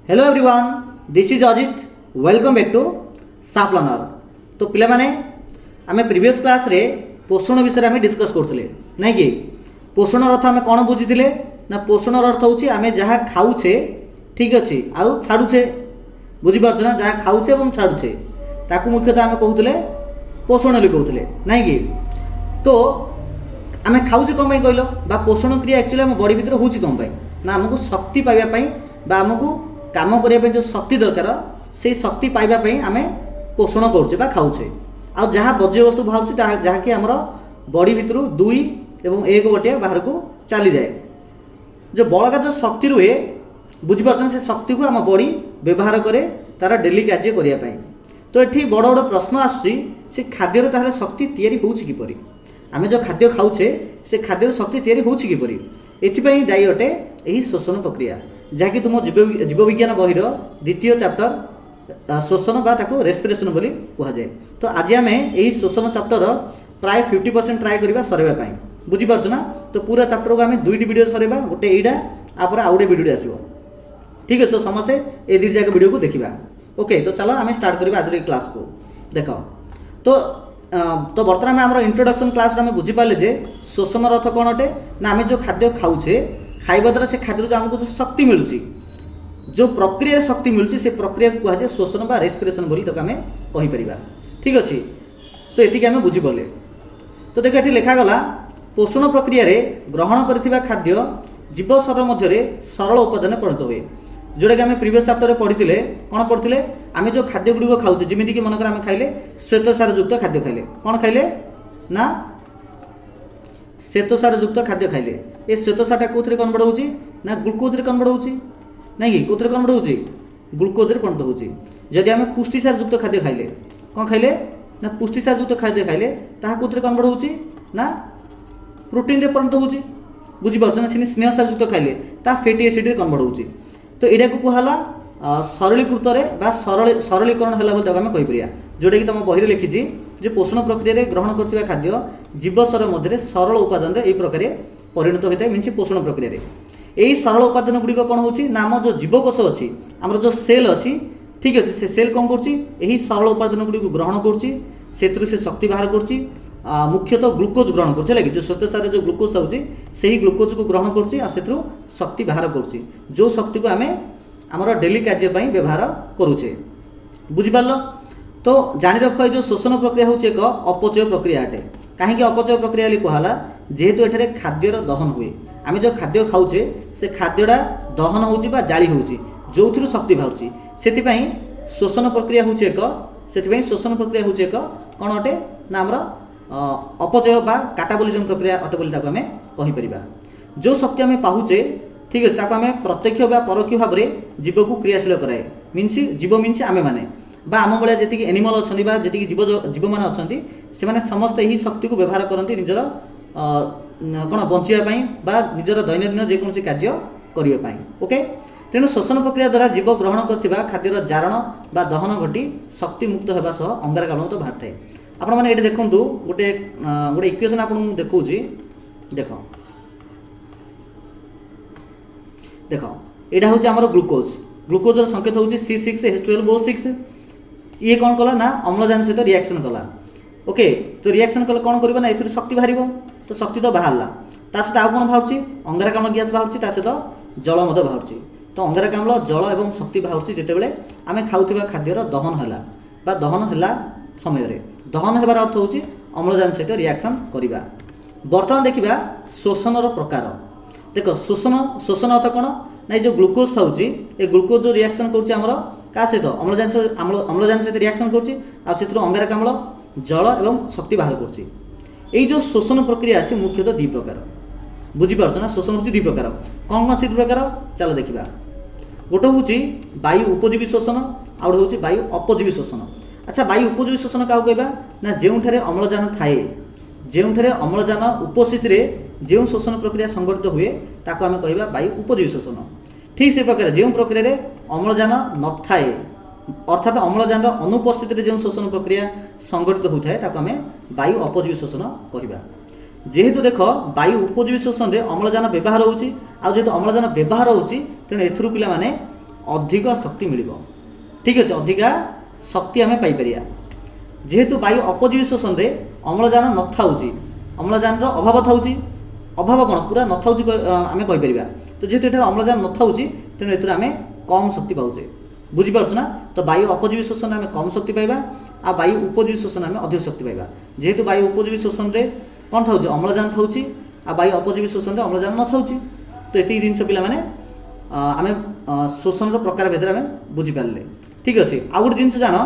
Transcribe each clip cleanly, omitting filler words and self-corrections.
Hello everyone, this is Ajit. Welcome back to Sap Learner. तो पिला माने आमे प्रीवियस क्लास रे पोषण विषय आमे डिस्कस करथले नै कि पोषण अर्थ आमे कोन बुझिथिले ना पोषण अर्थ होची आमे जहा खाउछे ठीक अछि आउ छाडुछे बुझि पारछ ना जहा खाउछे एवं छाडुछे ताकू मुख्यतः आमे कहउथले पोषण ले कहउथले नै कि तो आमे खाउछे कोन पई कहलो बा पोषण क्रिया एक्चुअली हम बॉडी भीतर होची कोन पई ना हमकु शक्ति पाइबा पई बा हमकु काम करने जो शक्ति दरकार से शक्ति पाइबा आमे पोषण करुचे बा खाऊचे आ जहाँ बज्य वस्तु बाहर जहाँकि आमर बॉडी भितर 2 एवं 1 गोटे बाहर को चली जाए जो बड़का जो शक्ति रुहे बुझीपार से शक्ति को आम बॉडी व्यवहार करे तार डेली कार्य करने। तो ये बड़ बड़ प्रश्न आसुची से खाद्यर ताहले शक्ति तैयारी होउछि किपरि आम जो खाद्य खाऊचे से खाद्यर शक्ति तैयारी होउछि किपरि एथिपई दायी अटे यही शोषण प्रक्रिया जहाँकि तुम जीव विज्ञान बहिर द्वितीय चैप्टर शोषण बा ताको रेस्पिरेशन बोली कहा जाए। तो आज आम यही शोषण चैप्टर प्राय 50% ट्राए करबा सरेबा बुझी पारछ ना। तो पूरा चैप्टर को आम 2टी वीडियो सरेबा गोटे एटा आपर आउटे वीडियो आसीबो ठीक है। तो समस्ते ए दी जाक वीडियो को देखिबा ओके। तो चलो आम स्टार्ट करबा आज क्लास को देख। तो बर्तमान आम इंट्रोडक्शन क्लास आम बुझी पाले जे शोषण अर्थ कौन अटे ना आम जो खाद्य खाऊे खाइबा द्वारा से खाद्य जो आमको जो शक्ति मिलूची जो प्रक्रिया शक्ति मिलूची से प्रक्रिया को कहुए शोषण बा रेस्पिरेशन बोली तक आम कहीपर ठीक अच्छे। तो ये आम बुझीपे तो देख ये लिखागला पोषण प्रक्रिया रे ग्रहण करथिबा खाद्य जीव शरीर मध्य सरल उपादान परिणत हुए जोटा कि आम प्रीवियस चैप्टर पढ़ी कौन पढ़ी आम जो खाद्य गुड़िक खाऊे जमीक मनकर आम खाइले श्वेतसार युक्त खाद्य खाइले कौन खाइले ना श्वेतसार युक्त खाद्य खाइले ए श्वेतसारटा कौन कन्वर्ट होची ना ग्लूकोज रे कन्वर्ट होची नहीं कि कौन कन्वर्ट होची ग्लूकोज रे परिणत होची। जदि आम पुष्टिसार युक्त खाद्य खाइले कौन खाइले ना पुष्टिसार युक्त खाद्य खाइले ताहा कौन कन्वर्ट होची ना प्रोटीन रे परिणत होची बुझी पारछ ना। स्नेहसार युक्त खाइले ता फैटी एसिड रे कन्वर्ट होची। तो एटा को कहला सरलीकृत बा सरलीकरण है बोली आम कहीपर जोटा कि तुम बही लिखी जे पोषण प्रक्रिया ग्रहण करथिबा खाद्य जीव शरीर मध्य सरल उपादान रे प्रकार परिणत होता है मीन्स पोषण प्रक्रिया यही सरल उपादान गुड़िक कौन होची ना आम जो जीवकोष अच्छी आम जो सेल अच्छी ठीक अच्छे से सेल कौन कर सरल उपादान गुड़ी ग्रहण कर शक्ति बाहर कर मुख्यतः ग्लूकोज ग्रहण कर जो श्वेतसार जो ग्लूकोज थाउची से ही ग्लूकोज को ग्रहण कर शक्ति बाहर कर जो शक्ति को आम आमर डेली कार्य व्यवहार करुचे बुझिपार। तो जानी रख जो शोषण प्रक्रिया हूँ एक अपचय प्रक्रिया अटे कहीं अपचय प्रक्रिया कहला जेहेतु एठारे खाद्यर दहन हुए आम जो खाद्य खाऊे से खाद्यटा दहन होची बा जाली होची जो थ्रु शक्ति बाहर से शोषण प्रक्रिया हूँ एक शोषण प्रक्रिया हूँ एक कौन अटे ना आमर अपचय बा काटाबोलिजम प्रक्रिया अटे बोली ताको आमे कहीपर। जो शक्ति आम पाहुचे ठीक अच्छे ताको आमे प्रत्यक्ष बा परोक्ष भाव में जीव को क्रियाशील कराए मीन्स जीव मीन्स आमे माने बा आम भाया जी एनिमल अच्छा जी जीव जीव मैंने अच्छा से समस्त यही शक्ति को व्यवहार करती निजर कौन बचापी बा निजर दैनंदिन जेकोसी कार्य करने ओके। तेणु शोषण प्रक्रिया द्वारा जीव ग्रहण करथिबा खाद्यर जारण बा दहन घटी शक्ति मुक्त होगा सह अंगारकाम्ल तो बाहर थाए। आपण मैंने ये देखूँ गोटे गोटे इक्वेशन आपको देखा देख देख यहाँ हूँ आम ग्लूकोज ग्लूकोजर संकेत हूँ C6H12O6 ये कौन कला ना अम्लजान सहित रिएक्शन कला ओके। तो रिएक्शन कले कौन कर ना ये शक्ति बाहर तो शक्ति तो बाहर सहित आउ कौन बाहर अंगारकाम्ल गैस बाहर सहित जल बाहर तो अंगारकाम्ल जल और शक्ति बाहर जितेबाला आम खाऊा खाद्यर दहन है बा दहन है समय दहन होबार अर्थ हूँ अम्लजान सहित रिएक्शन करवा। बर्तमान देखा शोषण प्रकार देख शोषण अर्थ कौन ना जो ग्लूकोज था ये ग्लूकोज जो रिएक्शन कर क्या सहित अम्लजान सहित रिएक्शन कर अंगारकाम्ल जल और शक्ति बाहर कर जो शोषण प्रक्रिया अच्छी मुख्यतः 2 प्रकार बुझीपार ना। शोषण हूँ 2 प्रकार कौन कौन से 2 प्रकार चलो देखा गोटे हूँ वायु उपजीवी शोषण आउ गोटे हूँ वायु अपजीवी शोषण। अच्छा वायु उपजीवी शोषण क्या कहवा ना जो अम्लजान थाए जो अम्लजान उपस्थित जो शोषण प्रक्रिया संघटित हुए ताको आम कहवा वायु उपजीवी शोषण। ठीक से प्रकार जो प्रक्रिया अम्लजान न थाए अर्थात अम्लजान अनुपस्थित जो शोषण प्रक्रिया संघटित होता है ताको आम वायु अपजीवी शोषण कहवा। जेहेतु देख वायु उपजीवी शोषण में अम्लजान व्यवहार होची जेहेतु अम्लजान व्यवहार होची तेणु एथुरु पिला माने अधिक शक्ति मिल। ठीक अच्छे, अधिका शक्ति आम पाइपर। जेहेतु वायु अपजीवी शोषण में अम्लजान न था, अम्लजान अभाव था, अभाव कौन पूरा न था आम कहीपर। तो जेहेतु ये अम्लजान न था तेणु ये आम कम शक्ति पाचे। बुझीपार ना। तो वायु अपजीवी शोषण आम कम शक्ति पाइबा, आ वायु उपजीवी शोषण आम अधिक शक्ति पाइबा। जेहेतु वायु उपजीवी शोषण में कौन था अम्लजान था, आ वायु अपजीवी शोषण में अम्लजान न था। तो ये जिन पिला माने आम शोषण प्रकार भेद आम बुझीपारे। ठीक अच्छे। आउ गोटे जिन जान,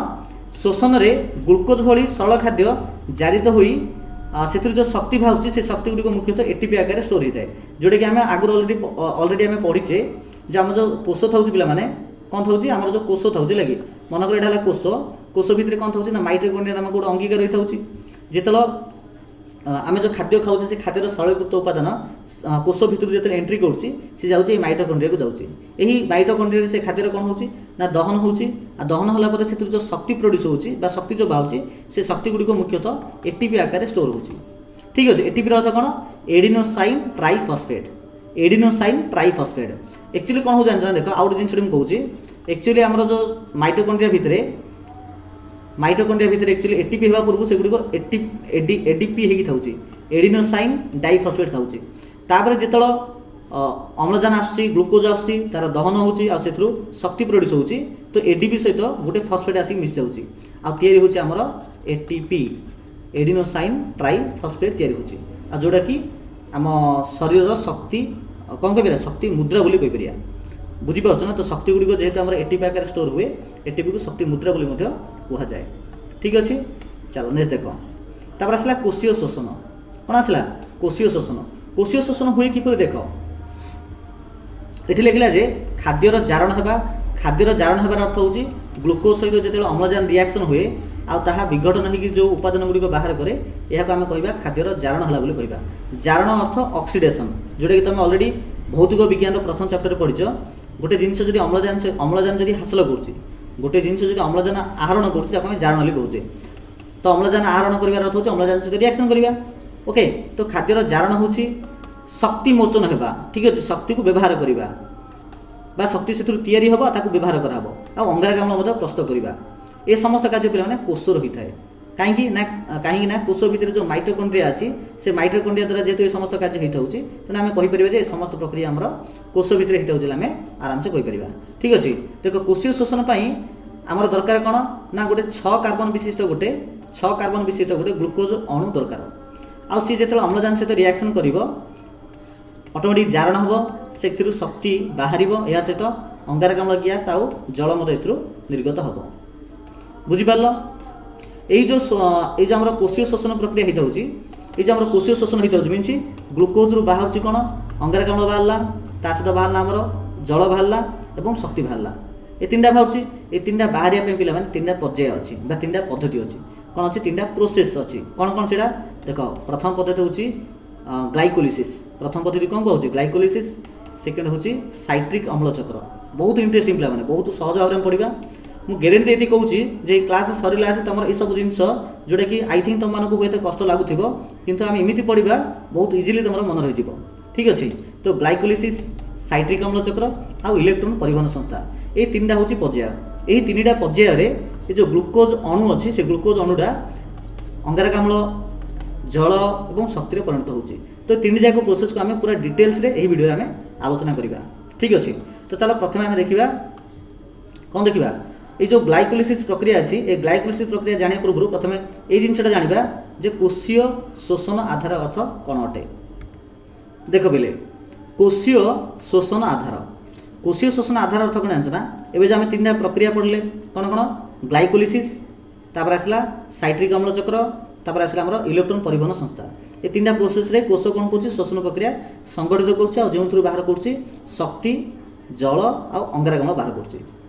शोषण में ग्लुकोज भली सरल खाद्य जारित हो से जो शक्ति बाहर से शक्ति गुड़िक मुख्यतः एटीपी आकार स्टोर होता है, जोटा कि आम आगुरी अलरेडी आम पढ़ीचे जो आम जो कोष था पे कौन था आम जो कोष था लगे मनकर यहाँ कोष, कोष भितर कौन था माइटोकॉन्ड्रिया नामक गोटे अंगीकार रही था। जिते आम जो खाद्य खाऊे से खाद्यर सरलीकृत उपादान कोष भितर जो एंट्री करुँचे माइटोकॉन्ड्रिया को जाऊँगी। यही माइटोकॉन्ड्रिया से खाद्यर कौन हो दहन हो दहन होगापर से जो शक्ति प्रोड्यूस हो शक्ति जो बाहर से शक्ति गुड़िक मुख्यतः एटीपी आकार स्टोर हो। ठीक अच्छे। एटीपी अर्थ कौन एडिनोसाइन ट्राइफस्फेट, एडिनोसाइन ट्राइफस्फेट एक्चुअली कौन हो जान देख आउ गोटे जिन मुझे एक्चुअली आम जो माइटोकॉन्ड्रिया भितर एक्चुअली एटीपी होगा पूर्व से गुड़िक एडीपी हो एडिनोसाइन डाइफस्फेट था। जिते अम्लजान आसूँ ग्लुकोज आसूँ तार दहन हो शक्ति प्रोड्यूस हो तो एडीपी सहित गोटे फस्फेट आसिक मिस जाऊँगी आमर एटीपी एडिनोसाइन ट्राइफस्फेट या जोटा कि आम शरीर शक्ति कौन कह शक्ति मुद्रा बोली कहीपर। बुझीपार ना। तो शक्ति गुड़िक जेहेतु आम एटीपी आकार स्टोर हुए एटीपी को शक्ति मुद्रा बोली कह जाए। ठीक अच्छे। चलो नेक्स्ट देख तापर आसला कोशीय शोषण। कौन आसला कोशीय शोषण। कोशीय शोषण हुए किपर देख ये लिखला जे खाद्यर जारण होगा, खाद्यर जारण होबार अर्थ हो ग्लुकोज सहित जो अम्लजान रिएक्शन हुए आ विघटन हो जो उपादान गुड़िक बाहर करे यह आम कह खाद्यर जारण है बोली कहवा। जारण अर्थ ऑक्सीडेशन, जोटा कि तुम ऑलरेडी भौतिक विज्ञान प्रथम चैप्टर पढ़ीच। गोटे जिनस जब अम्लजान जब हासिल करुच्ची गोटे जिनस जब अम्लजान आहरण करें जारण बोली कहचे। तो अम्लजान आहरण कर अर्थ हो अम्लजान सहित रिएक्शन करवा। ओके। तो खाद्यर जारण हो शक्ति मोचन होगा। ठीक अच्छे। शक्ति को व्यवहार करवा शक्ति से तैयारी होगा व्यवहार कराव अंगारकाम्ल प्रस्तुत करवा। ये समस्त कार्य पे कोष रही है। कहीं ना कोष भितर जो माइटोकॉन्ड्रिया अच्छी से माइटोकॉन्ड्रिया द्वारा जेहेतु ये समस्त कार्य होता है तेना आम कहीपर समस्त प्रक्रिया आम कोष भितर होता है आराम से कहीपर। ठीक अच्छे। देख कोशीय शोषण आमर दरकार कौन ना गोटे 6 कार्बन विशिष्ट गोटे ग्लुकोज अणु दरकार। आ सी जो अम्लजान सहित रिएक्शन कर ऑटोमेटिक जारण हम से शक्ति बाहर या सहित अंगारकाम्ल गैस आउ जल निर्गत हम। बुझीपार यही जो आम कोशीय शोषण प्रक्रिया होता है जो आम कोशीय शोषण होता है मीन्स ग्लुकोज रु बाहर कौन अंगारकाम्ल बाहरला ता सहित बाहरला आमर जल बाहरला और शक्ति बाहरला। ये 3टा बाहर ये 3टा बाहर पे पे 3टा पर्याय अच्छी 3टा पद्धति अच्छी कौन अच्छी 3टा प्रोसेस अच्छी कौन कौन से देख। प्रथम पद्धति हूँ ग्लाइकोलिसिस। प्रथम पद्धति कौन कह ग्लाइकोलिसिस। सेकेंड हूँ साइट्रिक अम्ल चक्र। बहुत इंटरेस्टिंग पे बहुत सहज भाव में पढ़ा। मुझे ग्यारंटी ये कहूँ जे क्लास सरला तुम ये सब जिन जोटा कि आई थिंक तुम मानक हूँ कष्ट लगुव किंतु आम एमती पढ़ा बहुत इजिली तुम मन रही। ठीक अच्छे। तो ग्लाइकोलिसिस साइट्रिक अम्ल चक्र आउ इलेक्ट्रॉन परिवहन संस्था ये 3टा हूँ पर्याय। यही 3टा पर्याय ये जो ग्लुकोज अणु अच्छी से ग्लुकोज अणुटा अंगारकाम्ल जल और शक्ति परिणत होची। तो 3 जाक प्रोसेस को आम पूरा डिटेल्स रे यही वीडियो आम आलोचना करवा। ठीक अच्छे। तो चलो प्रथम आम देखा कौन देखा ये जो ग्लाइकोलिसिस प्रक्रिया अच्छी ये ग्लाइकोलिसिस प्रक्रिया जाना पूर्व प्रथम ये जिनसा जाना जे कोशीय शोषण आधार अर्थ कौन अटे। देख बेले कोशीय शोषण आधार कोशीय शोषण आधार अर्थ कौन जानना एवं जो आम 3टा प्रक्रिया पढ़ले कौन कौन ग्लाइकोलिसिस तापर आसला साइट्रिक अम्ल चक्र तापर आसला आमर इलेक्ट्रॉन परिवहन संस्था। ये 3टा प्रोसेस रे कोष कौन कर शोषण प्रक्रिया संगठित कर बाहर कर शक्ति जल आ अंगारकाम्ल बाहर कर।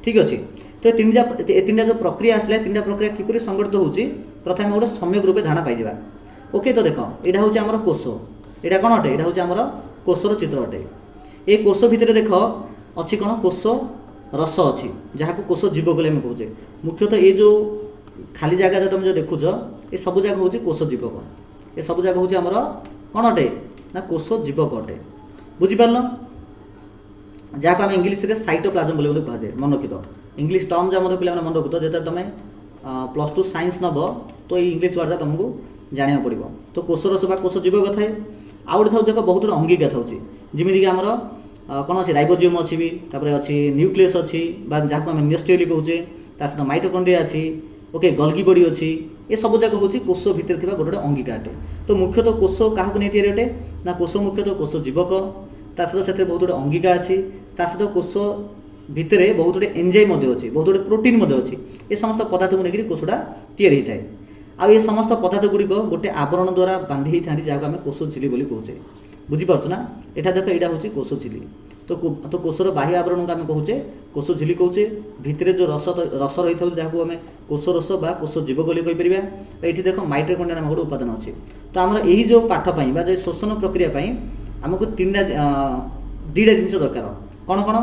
ठीक अच्छे। तो 3टा जो प्रक्रिया आसला 3टा प्रक्रिया किपरि संगठित होची प्रथम गोटे सम्यक रूपे धारणा पाइबा। ओके। तो देख यहाँ हूँ आमर कोष यहाँ कौन अटे यहाँ हूँ आमर कोषर चित्र अटे। ये कोष भितर देख अच्छी कौन कोष रस अच्छी जहाँ को कोष जीवक कहे मुख्यतः ये जो खाली जगह जो तुम जो देखुच ये सब जगह हूँ कोष जीवक। ये सब जगह हूँ आमर कौन अटे ना कोष जीवक अटे। बुझीपार। जहाँ को आम इंग्लीश रे साइटोप्लाज्म बोली कह जाए मन रखी इंग्लीश टर्म जहाँ पे पे मन रखु जो तुम +2 साइंस नब तो ये इंग्लीश वर्ड तुमको जाना पड़ो। तो कोषरस कोष जीवक थाए आउ गए देख बहुत गुड अंगिका था जमीक आमर कौन अच्छी राइबोजियम अच्छी भी अच्छी न्यूक्लियस अच्छी जहाँ आम नेस्टियली कहे सहित माइटोकॉन्ड्रिया अच्छी ओके गल्गी बॉडी अच्छी ये सब जाक हूँ कोष भितर गोटे गोटे अंगिका अटे। तो मुख्यतः कोष क्या नहीं अटे ना कोष मुख्यतः कोष जीवक सहित से बहुत गुटे अंगिका अच्छी सहित कोष भितर बहुत गुटे एंजाइम अच्छी बहुत गुटे प्रोटीन अच्छी ये समस्त पदार्थ को लेकर कोषटा तैयारी होता है। आ ये समस्त पदार्थ गुड़िक गोटे आवरण द्वारा बांधि था जहाँ आम कोष झिली बोली कहे बुझीपार ना। यहाँ देख यहाँ हूँ कोष झिली तो कोषर बाह्य आवरण को आम कहे कोष झिली कहे भितर जो रस रही था जहाँ आम कोष रस बा कोष जीवक बोली कहीपर। ये देख माइटोकॉन्ड्रिया नाम गोटे उपादान अच्छे। तो आमर यही जो पाठपाई जो शोषण प्रक्रिया आमको दुईटा जिन दरकार कौन कौन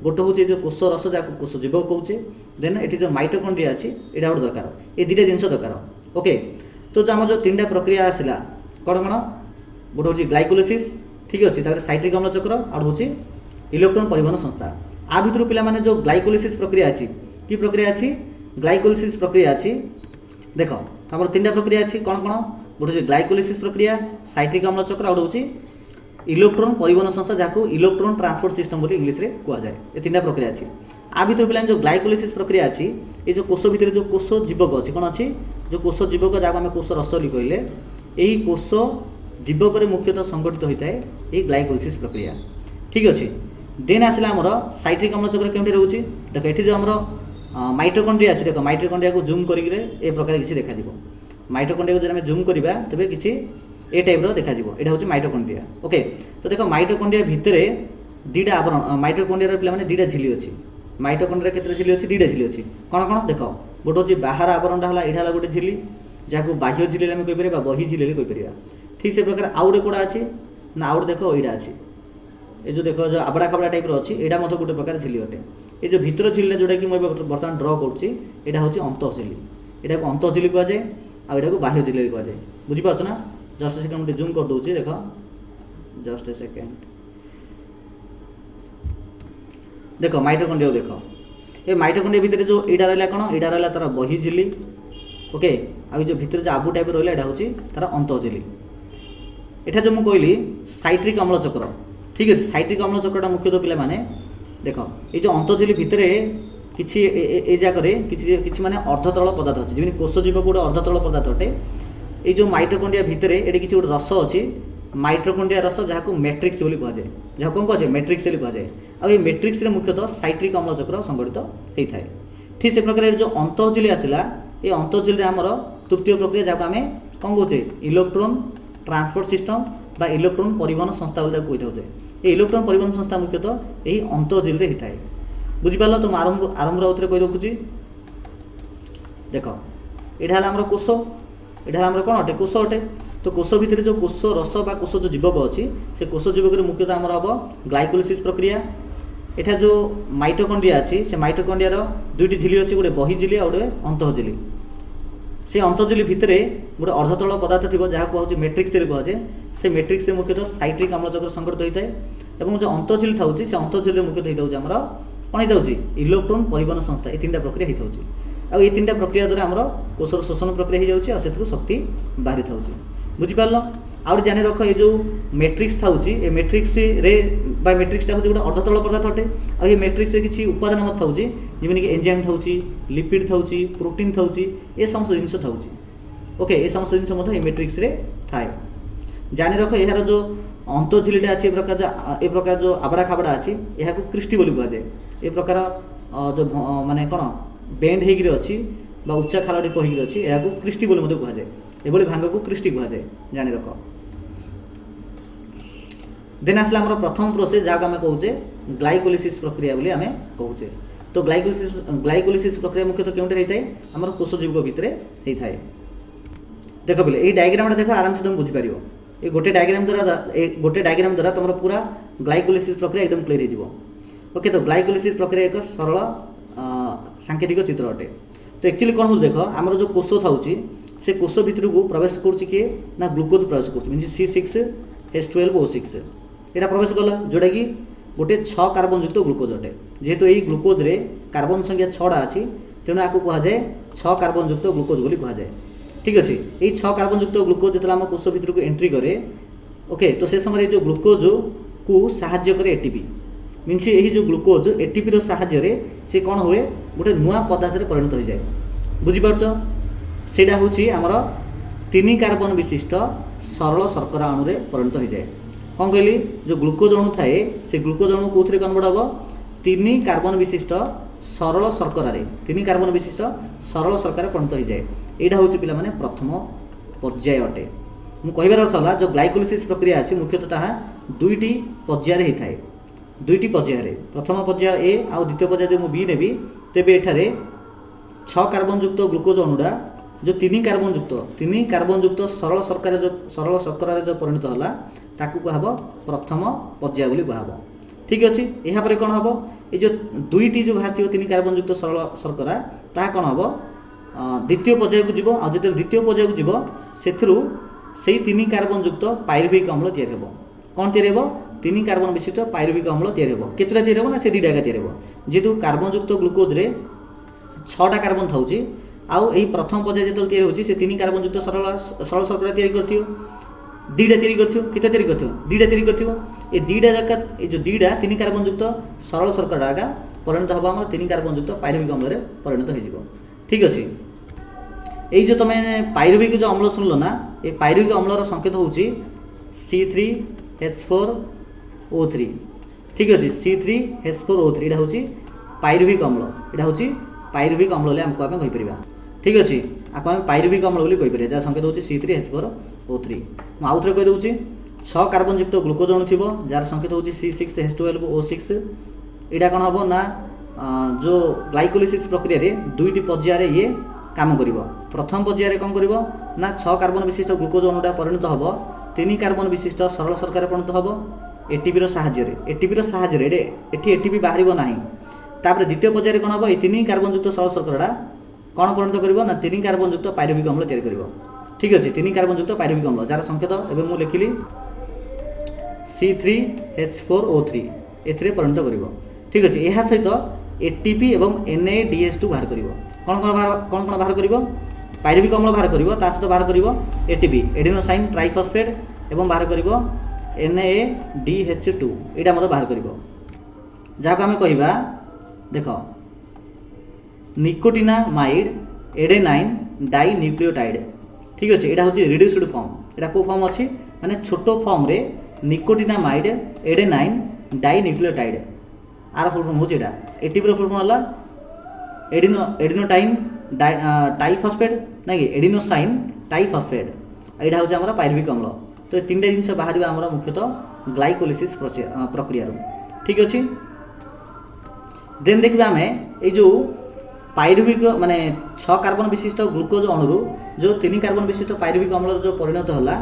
गोटे हूँ जो कोष रस जहाँ कोष जीवक कहे देन ये जो माइटोकॉन्ड्रिया अच्छी यहाँ गोटे दरकार ये दुईटा जिन दरकार ओके। तो जो आम जो 3टा प्रक्रिया आसला कौन कौन गोटे हूँ ग्लाइकोलिसिस ठीक अच्छे साइट्रिक अम्ल चक्र आउ हूँ इलेक्ट्रॉन परिवहन संस्था आ भितर पे जो ग्लाइकोलिसिस प्रक्रिया अच्छी कि प्रक्रिया अच्छी ग्लाइकोलिसिस प्रक्रिया अच्छी देख आम 3टा प्रक्रिया अच्छी कौन कौन गोटे हूँ ग्लाइकोलिसिस प्रक्रिया साइट्रिक अम्ल चक्र आउ हूँ इलेक्ट्रॉन परिवहन संस्था जहाँ इलेक्ट्रॉन ट्रांसपोर्ट सिस्टम बोली इंग्लीश में कहुए ये 3टा प्रक्रिया अच्छी। आ भितर पे जो ग्लाइकोलिसिस प्रक्रिया अच्छी ये जो कोष भितर जो कोष जीवक अच्छी कौन अच्छी जो कोष जीवक जहाँ आम कोष रस बोली कहले यही कोष जीवक मुख्यतः संगठित होता है ये ग्लाइकोलिसिस प्रक्रिया ठीक अच्छे। देन आसला आमर साइट्रिक अम्ल चक्र केमती रोचे देख ये जो आमर माइटोकॉन्ड्रिया अच्छी देख माइटोकॉन्ड्रिया को जूम करके ए प्रकार किसी देखा माइटोकॉन्ड्रिया को जब आम जूम करवा तेज किसी ए टाइप देखा यहाँ हूँ माइटोकॉन्ड्रिया ओके। तो देख माइटोकॉन्ड्रिया भितर दुईटा आवरण माइटोकॉन्ड्रिया पे दुईटा झिली अच्छी माइटोकॉन्ड्रिया केते झिली अच्छी 2टा झिली अच्छी कौन कौन देख गोटे हूँ बाहर आवरणटा है यहाँ गोटे झिली जहाँ बाह्य झिली आम कहीपर बही झिली कहीपर ठीक से प्रकार आउ गोटे कौड़ा अच्छी ना आउ देख यहाँ अच्छी ये जो देख जो आबड़ा खाबड़ा टाइप अच्छी यहाँ गोटे प्रकार झिली अटे। ये जो भितर झिली जोटा कि मुझे बर्तमान ड्र करुँच हूँ अंत झिली यहाँ अंत झिली कहुए आगे बाह्य झिली कहुए बुझीपार ना। जस्ट ए सेकेंड जूम कर दूसरी देख जस्ट ए सेकेंड देख माइटोकॉन्ड्रिया देख ये माइटोकॉन्ड्रिया भितर जो यहाँ रहा कौन यहाँ रहा तार बही झिली ओके आ जो भितर जो आबू टाइप रहा यहाँ हूँ तार अंत झिली यहाँ जो मुझे कहली साइट्रिक अम्ल चक्र ठीक अच्छे साइट्रिक अम्ल चक्रटा मुख्यतः पे देख ये जो अंत झिली भितर किसी ए जगह किसी माने अर्धतरल पदार्थ अच्छे जमी कोष जीवक गोटे अर्धतरल पदार्थ अटे। ये जो माइटोकॉन्ड्रिया भितर ये किसी गोटे रस अच्छी माइटोकॉन्ड्रिया रस जहाँ को मैट्रिक्स बोली कहुए जहाँ कौन कहुए मैट्रिक्स बोली कहुए आ ये मैट्रिक्स मुख्यतः साइट्रिक अम्ल चक्र संगठित होता है। ठीक से प्रकार जो अंतःझिली आसला ये अंतःझिली आमर तृतीय प्रक्रिया जहाँ आम कौन कहे इलेक्ट्रॉन ट्रांसपोर्ट सिस्टम बा इलेक्ट्रॉन परिवहन संस्था बोली कही ये इलेक्ट्रॉन परिवहन संस्था मुख्यतः यही अंतःझिली होता है बुझिपार। तो आरंभ आउे कही रखुची देख यहाँ आमर कोष यहाँ आमर कौन अटे कोष अटे। तो कोष भितर जो कोष रस बा कोष जो जीवक अच्छी से कोष जीवक मुख्यतः आमर हम ग्लाइकोलिसिस प्रक्रिया यहाँ जो माइटोकॉन्ड्रिया अच्छी से माइटोकॉन्ड्रिया 2टी झिली अच्छी गोटे बही झिली आ गए अंतःझिली से अंतःझिली भितर गोटे अर्धतल पदार्थ थी जहाँ कहूँ मैट्रिक्स कहुए से मैट्रिक्स मुख्यतः साइट्रिक अम्ल चक्र संगठित होता है और जो अंतःझिली था से अंतःझिली मुख्यतः होता है कौन होता है इलेक्ट्रॉन परिवहन संस्था ये 3टा प्रक्रिया होता है। 3टा प्रक्रिया द्वारा आमर कोषर शोषण प्रक्रिया हो जाए से शक्ति बाहरी था बुझिपार। आउ जानी रख ये जो मैट्रिक्स था मैट्रिक्स रे मैट्रिक्सटा हूँ गोटे अर्धतल पदार्थ अटे और ये मैट्रिक्स किसी उपादान मत था जमीक एंजाइम था लिपिड था प्रोटीन था ये समस्त जिन था ओके ये समस्त जिन मैट्रिक्स थाए। जानी रख यार जो अंतःझिलीटा अच्छी ए प्रकार जो आबड़ा खाबड़ा अच्छी यहाँ को क्रिस्टी बोली कहुए ए प्रकार जो माने कौन बेंड होकर अच्छी उच्चा खाल टीप होकर अच्छी यहाँ को क्रिस्टी बोली कहुए ये भांग को क्रिस्टी कहुए जानी रख। देन आसला आम प्रथम प्रोसेस जहाँ आम कहे ग्लाइकोलिसिस प्रक्रिया बोली आम कहे। तो ग्लाइकोलिसिस प्रक्रिया मुख्यतः क्यों होता है आम कोष जीवक भितर होता है देख बोले ये डायग्राम देख आराम से तुम बुझीपार ये गोटे डायग्राम द्वारा तुम पूरा ग्लाइकोलिसिस प्रक्रिया एकदम क्लियर हो ओके। तो ग्लाइकोलिसिस प्रक्रिया एक सरल सांकेतिक चित्र अटे। तो एक्चुअली कौन हो देख आमर जो कोष था से कोष भितर को प्रवेश करुच्ची किए ना ग्लुकोज प्रवेश कर C6H12O6 यहाँ प्रवेश कला जोटा कि गोटे 6 कार्बन युक्त ग्लुकोज अटे जेहेतु यही ग्लुकोज रे कार्बन संख्या 6टा अच्छी तेणु आपको कहुए 6 कार्बन युक्त ग्लुकोज बोली कहुए। ठीक अच्छे यही 6 कार्बन युक्त ग्लुकोज जो आम कोष भितर को एंट्री करे ओके तो से समय जो ग्लुकोज को साहाय्य करे एटीपी मीनस यही जो ग्लुकोज एटीपी साहाय्य से कौन हुए गोटे नुआ पदार्थ परिणत हो जाए बुझीपार सेटा हूँ आमर 3 कार्बन विशिष्ट सरल शर्करा अणु रे परिणत हो जाए। कौन कहली जो ग्लुकोज अणु थाए से ग्लुकोज अणु कौन कन्वर्ट हम 3 कार्बन विशिष्ट सरल शर्करा 3 कार्बन विशिष्ट सरल शर्करा परिणत हो जाए। यहाँ हूँ पिला माने प्रथम पर्याय अटे मु कहबार अर्थ है जो ग्लाइकोलिसिस प्रक्रिया अच्छी मुख्यतः ताहा 2टी पर्यायर होता है 2टी पर्यायर प्रथम पर्याय ए आउ द्वितीय पर्याय जो मुझे बी नेबी तेरे एठारे 6 कार्बन युक्त ग्लुकोज अणुरा जो 3 कार्बन युक्त सरल शर्करा जो परिणत है ताकू कहब प्रथम पर्याय बोली कहब। ठीक अच्छे यापर कौन हम ये जो 2टी जो बाहर 3 कार्बन युक्त सरल शर्करा ता कौन हम द्वितीय पर्याय को जीव आज जो द्वितीय पर्याय को जीव से 3 कार्बन युक्त पायरुविक अम्ल तैयार हो कौन तैयार हो 3 कार्बन विशिष्ट पायरुविक अम्ल तैयार हो केतटा तैयार हो ना से 2टा तैयार हो जेहेतु कार्बन युक्त ग्लुकोज रे 6टा कार्बन था आउ यही प्रथम पर्याय जो तैयार होची से 3 कार्बन युक्त सरल शर्करा तैयार करथियो 2टा तैयार करथियो केते तैयार करथियो 2टा तैयार करथियो ए 2टा जाका ए जो 2टा 3 कार्बन युक्त सरल शर्करा का परिणत हबा हमर 3 कार्बन युक्त पायरुविक अम्ल रे परिणत हो जिवो। ठीक अछि एई जो तमे पायरुविक जो अम्ल सुनलो ना ए पायरुविक अम्ल रो संकेत होची C3H4O3। ठीक अछि C3H4O3 एटा होची पायरुविक अम्ल एटा होची पायरुविक अम्ल ले हमको कहि परिबा। ठीक अछि आको हम पायरुविक अम्ल बोली कहि परिबा जा संकेत होची C3H4O3 म आउथरे कहि दउची 6 कार्बन युक्त ग्लुकोज अणु थिबो जार संकेत होची C6H12O6 एटा कोन हबो ना जो ग्लाइकोलिसिस प्रक्रिया रे 2टी पर्याय रे ये काम करिवो। प्रथम पर्याय रे कोन करिवो ना 6 कार्बन विशिष्ट ग्लुकोज अणुटा परिणत हबो 3 कार्बन विशिष्ट सरल शर्करा परिणत हबो एटीपी रो साहाय्य रे एठी एटीपी बाहरिबो नाही। तापर द्वितीय पर्याय रे कोन हबो ए 3 कार्बन युक्त सरल शर्कराटा कोन परिणत करिवो ना 3 कार्बन युक्त पायरुविक अम्ल तैयार करिवो। ठीक अछि 3 कार्बन युक्त पायरुविक अम्ल जार संकेत एबे मु लिखिली C3H4O3 एथिरे परिणत करिवो। ठीक अछि एहा सहित एटीपी एवं NADH2 बाहर करिवो कौन बाहर करिवो पायरुविक अम्ल बाहर करिवो ता सहित बाहर करिवो एटीपी एडिनोसाइन ट्राइफॉस्फेट एवं बाहर करिवो NADH2 एटा मते बाहर करिवो जाको हमें कहिबा देखो निकोटिनामाइड एडेनाइन डाई न्यूक्लियोटाइड। ठीक अच्छे यहाँ हूँ रिड्यूस्ड फॉर्म एटा को फॉर्म अच्छी माने छोटो फॉर्म रे निकोटिनामाइड एडेनाइन डाई न्यूक्लियोटाइड आर फुल फॉर्म होची एटा एटीपी रो फुल फॉर्म होला एडिनोटाइन टाइफॉस्फेट ना कि एडिनोसाइन टाइफॉस्फेट एटा हूँ आम पायरुविक अम्ल। तो ये 3टा जिनस बाहर आम मुख्यतः ग्लाइकोलिसिस प्रक्रिया। ठीक अच्छे देन देखिए आम जो पायरुविक माने 6 कार्बन विशिष्ट ग्लुकोज अणु जो 3 कार्बन विशिष्ट पायरुविक अम्ल जो परिणत होला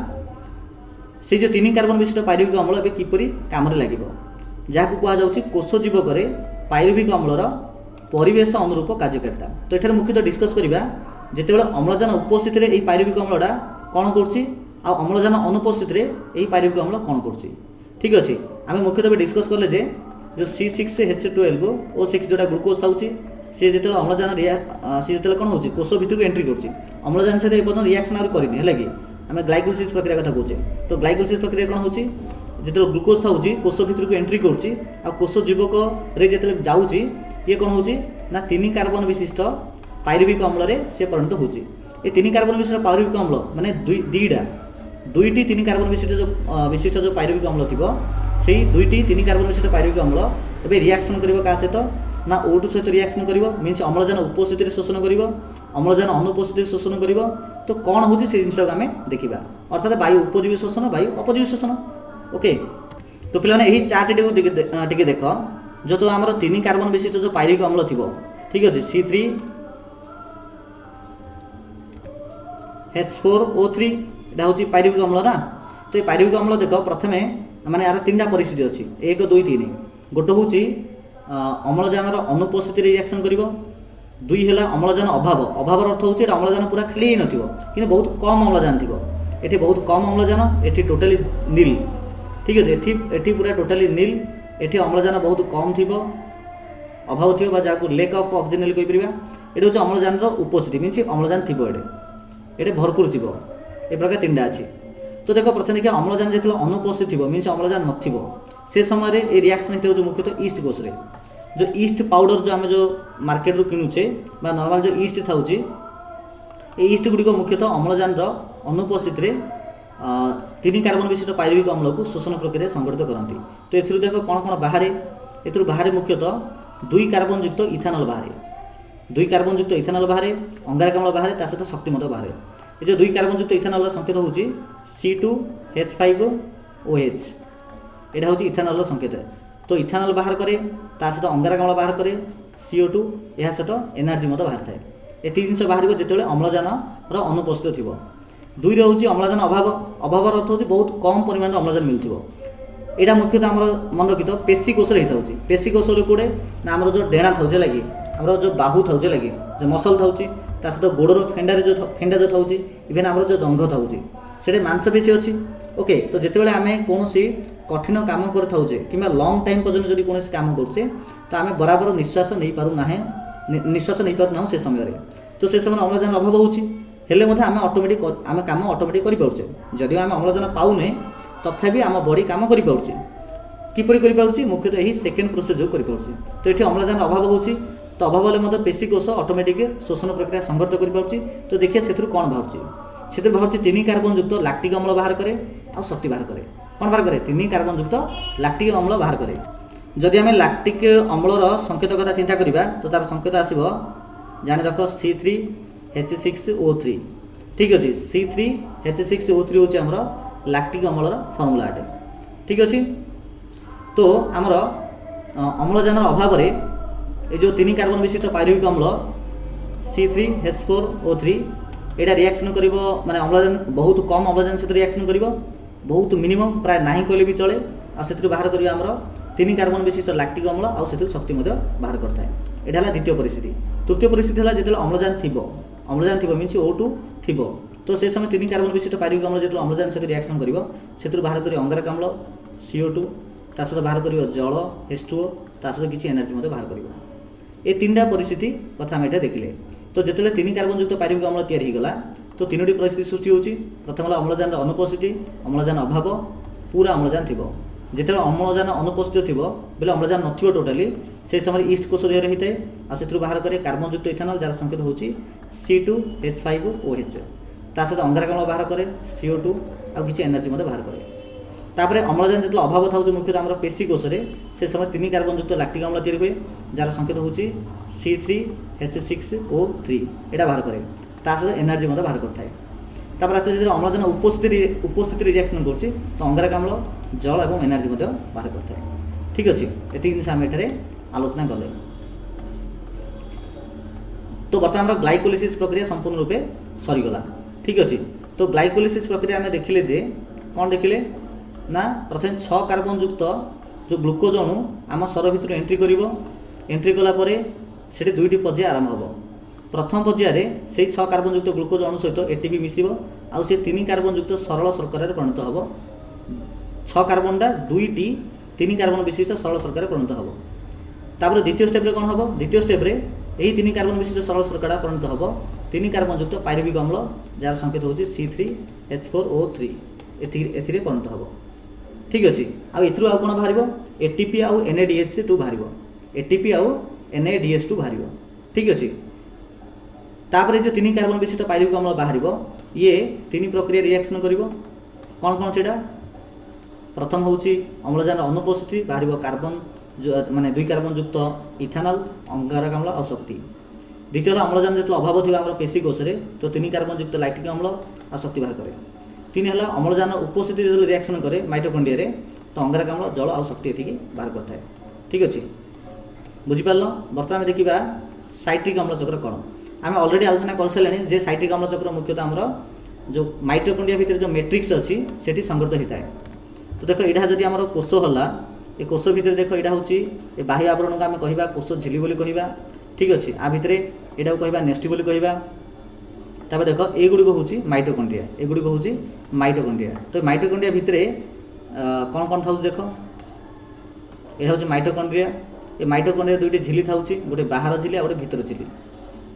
से जो 3 कार्बन विशिष्ट पायरुविक अम्ल एबे किपरि काम रे लागिवो जाकु कहा जाउची कोष जीवक रे पायरुविक अम्लर परिवेश अनुरूप कार्यकारिता। तो एठार मुख्यतः डिस्कस करिबा जेतेबेले अम्लजान उपस्थित रे एई पायरुविक अम्लडा कोन करछि आ अम्लजान अनुपस्थित रे एई पायरुविक अम्ल कोन करछि। ठीक अछि आमे मुख्यतः डिस्कस करले जे जो C6H12O6 जोटा ग्लुकोज थाउची सी जो अम्लजान सी जो कौन हो कोष भितर को एंट्री कर अम्लजान सहित एपर्तन रिएक्शन आर करनी है कि आम ग्लाइकोलिसिस प्रक्रिया कथा कहे तो ग्लाइकोलिसिस प्रक्रिया कौन हो जो ग्लुकोज था कोष भितर को एंट्री कर कोष जीवक जो जाऊँगी ये कौन हो 3 कार्बन विशिष्ट पायरुविक अम्ल से परिणत हो 3 कार्बन विशिष्ट पायरुविक अम्ल माने 2टी 3 कार्बन विशिष्ट जो पायरुविक अम्ल थी से 2टी 3 कार्बन विशिष्ट पायरुविक अम्ल ए रिएक्शन कर क्या सहित ना O2 सहित रिएक्शन करिवो मींस अम्लजान उपस्थित रे शोषण करिवो अम्लजान अनुपस्थित शोषण करिवो। तो कौन होची से जिनस आम देखा अर्थात वायु उपजीवी शोषण वायु अपजीवी शोषण। ओके तो पिलाने यही चार्ट टी देख जो तो आमर 3 कार्बन विशिष्ट जो पायरुविक अम्ल थी ठीक अच्छे C3H4O3 एटा हूँ पायरुविक अम्ल ना। तो ये पायरुविक अम्ल देख प्रथम माने यार 3टा परिस्थिति अच्छी 1 2 3 गोटे हूँ अम्लजान अनुपस्थित रिएक्शन करिवो 2 है अम्लजान अभाव अर्थ हूँ अम्लजान पूरा खाली न कि बहुत कम अम्लजान थी एठी बहुत कम अम्लजान एठी टोटाली नील। ठीक अच्छे एठी पूरा टोटाली नील एठी अम्लजान बहुत कम थी अभाव थी जहाँ लेक ऑफ ऑक्सीजन कहीपर ये हूँ अम्लजान उपस्थिति मीन अम्लजान थी ये भरपूर थी ए प्रकार तीन टा अच्छी। तो देख प्रथम देखिए अम्लजान जो अनुपस्थित थी मीन अम्लजान न से समय ये रिएक्शन होता है मुख्यतः ईस्ट कोष रे जो ईस्ट पाउडर जो आम जो मार्केट रू किणुचे नॉर्मल जो ईस्ट था ईस्ट गुड़िक मुख्यतः अम्लजान अनुपस्थित रे 3 कार्बन विशिष्ट पाइरुविक अम्ल को शोषण प्रक्रिया संगठित करती। तो ए देख कौन कौन बाहर ए बाहर मुख्यतः 2 कार्बन युक्त इथानल बाहर 2 कार्बन युक्त इथानल बाहर अंगारकाम्ल बाहर ता सहित शक्ति मत बाहर ये जो 2 कार्बन युक्त इथानल संकेत हूँ C2H5OH यहाँ हूँ इथानल संकेत। तो इथानल बाहर करे ता सहित अंगारकाम्ल बाहर करे CO2 यह सहित एनर्जी मत बाहर थाए ये जिन बाहर जो अम्लजान अनुपस्थित थी। 2 रे हूँ अम्लजान अभाव अर्थ हूँ बहुत कम परिमाण अम्लजान मिलूँ यहाँ मुख्यतः आम मन रखी पेशी कोष होता है पेशी कोष कौटे ना आम जो डेणा था लगे आम जो बाहु था लगे जो मसल था सहित गोड़र फेंडा जो था इवेन आम जो जंघ था से मांसपेशी अच्छी ओके। तो जितेबाला आम कौन कठिन काम करें कि लंग टाइम पर्यटन जब कौन काम करुचे तो आम बराबर निश्वास नहीं पारूना निश्वास नहीं पारूना से समय। तो से समय अम्लजान अभाव होले आम ऑटोमेटिक आम काम ऑटोमेटिक करें जदि आम अम्लजान पाऊने तथापि आम बॉडी काम करें किपरि करें मुख्यतः यही सेकेंड प्रोसेस जो करें। तो ये अम्लजान अभाव होची तो अभाव हेल्ले पेशी कोष ऑटोमेटिक शोषण प्रक्रिया संगठित करें। तो देखिए से कौन बाहर से बाहर 3 कार्बन युक्त लैक्टिक अम्ल बाहर करे और शक्ति बाहर करे कौन बाहर करे 3 कार्बन युक्त लैक्टिक अम्ल बाहर करे। जदि आम लैक्टिक अम्लर संकेत कथा चिंता करिबा तो तार संकेत आसीबो जानि रख C3H6O3 ठीक अच्छे C3H6O3 हूँ आमर लैक्टिक अम्लर फर्मुला अटे ठीक अच्छे। तो आमर अम्लजान अभाव ये जो 3 कार्बन विशिष्ट पाइरुविक अम्ल C3H4O3 यहाँ रिएक्शन कर माने अम्लजान बहुत कम अम्लजान सहित रिएक्शन कर बहुत मिनिमम प्राय ना कहले भी चले और बाहर कर 3 कार्बन विशिष्ट लैक्टिक अम्ल और शक्ति बाहर करता है। यहाँ है द्वितीय परिस्थिति। तृतीय परिस्थिति है जो अम्लजान थी मीन O2 थी तो से समय 3 कार्बन विशिष्ट पाइरुविक अम्ल जो अम्लजान सहित रिएक्शन कर बाहर कर अंगारकाम्ल CO2 ता सहित बाहर कर जल H2O ता सहित किसी एनर्जी बाहर कर ये 3टा परिस्थिति कथा आम ये देखिले। तो जिते 3 कार्बन युक्त पाइरुविक अम्ल तैयारी होगा तो 3टी परिस्थिति सृष्टि होची। प्रथम अम्लजान अनुपस्थिति अम्लजान अभाव पूरा अम्लजान थी जिते अम्लजान अनुपस्थित थी बोले अम्लजान न टोटाली से समय ईस्ट कोष देहर होता है और बाहर करे कार्बन युक्त इथानल जार संकेत हूँ C2H5OH ता सहित अंगारकाम्ल बाहर करे CO2 आ किसी एनर्जी बाहर करे। तापर अम्लजान जो अभाव था मुख्यतः आम पेशी कोष से समय 3 कार्बन युक्त लैक्टिक अम्ल तैयारी हुए जार संकेत हूँ C3H6O3 यहाँ बाहर करे सहित एनर्जी बाहर करता है। तापर आस्ते जो अम्लजान उपस्थित रिएक्शन कर तो अंगारकाम्ल जल और एनर्जी बाहर करता है ठीक अच्छे। ये जिन आम ये आलोचना कले। तो बर्तमान ग्लाइकोलिसिस प्रक्रिया संपूर्ण रूपे सरीगला ठीक अच्छे। तो ग्लाइकोलिसिस प्रक्रिया आम देखिले जे कौन देखिले ना प्रथम 6 कार्बन युक्त जो ग्लुकोज अणु आम शर भितर एंट्री कलापर से 2टी पर्याय आरंभ हम। प्रथम पर्यायर से 6 कार्बन युक्त ग्लुकोज अणु सहित एटीपी मिसिबो आउ से 3 कार्बन युक्त सरल शर्करा परिणत हम। 6 कार्बनटा 2टी 3 कार्बन विशिष्ट सरल शर्करा परिणत हम। तापर द्वितीय स्टेप्रे कौन हम द्वितीय स्टेप्रे यही 3 कार्बन विशिष्ट सरल शर्करा परिणत हम 3 कार्बन युक्त पाइरुविक अम्ल जार संकेत हूँ C3H4O3 ए परिणत हम ठीक अच्छे। आउ कौन बाहर ATP आउ NADH2 बाहर ATP आउ NADH2 बाहर ठीक अच्छे। तापर जो 3 कार्बन विशिष्ट पाइरुविक अम्ल बाहर ये 3 प्रक्रिया रिएक्शन कर कौन कौन से प्रथम हूँ अम्लजान अनुपस्थिति बाहर कार्बन जो माने 2 कार्बन युक्त इथानल अंगारकाम्ल और शक्ति। द्वितीय अम्लजान जो अभाव थी आम पेशी कोष तो 3 कार्बन युक्त लैक्टिक अम्ल और शक्ति बाहर करे। 3 है अम्लजान उपस्थिति जो रिएक्शन करे माइटोकॉन्ड्रिया तो अंगारकाम्ल जल और शक्ति ये बाहर करता है ठीक अच्छे बुझीपार। बर्तमान देखा साइट्रिक अम्ल चक्र कौन आम अलरेडी आलोचना कर सारे जे साइट्रिक अम्ल चक्र मुख्यतः आमर जो माइटोकॉन्ड्रिया भितर जो मैट्रिक्स अच्छी से संगठित होता है। तो देख यहाँ जदि आम कोष है ये कोष भितर देख यहाँ हूँ बाह्य आवरण को आम कह कोष झिली बोली कह ठीक अच्छे आ भितर यहाँ कह नेस्टी बोली कह। तापर देख एगुड़िक हूँ माइटोकॉन्ड्रिया एगुड़िक हूँ माइटोकॉन्ड्रिया। तो माइटोकॉन्ड्रिया भितर कौन कौन था देख यहाँ हूँ माइटोकॉन्ड्रिया। ये माइटोकॉन्ड्रिया दुईटी झिली था, गोटे बाहर झिली आ गोटे भीतर झिली।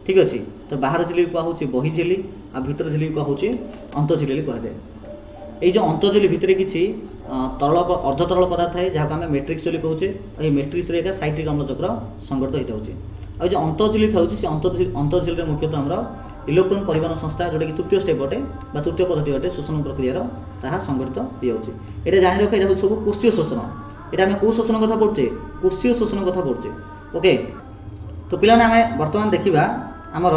ठीक अच्छे, तो बाहर झिली कहुच्छे बही झिली आ भीतर झिली कहुच्छे अंतझिली कहुए। ये जो अंतझिली भितर किसी तरल अर्धतरल पदार्थ है जहाँ आम मैट्रिक्स कहूचे। ये मैट्रिक्स एक साइट्रिक अम्ल चक्र संगठित होता है। और जो अंतझिली था अंतझिली मुख्यतः आमर इलेक्ट्रॉन परिवहन संस्था जोटा कि तृतीय स्टेप अटे तृतीय पद्धति अटे शोषण प्रक्रियार ताहा संगठित हो जाणी रख। ये सब कोशीय शोषण, यहाँ आम कौ शोषण कथा पढ़ुचे, कोशीय शोषण कथा पढ़ुचे। ओके, तो पिला आम बर्तमान देखा आमर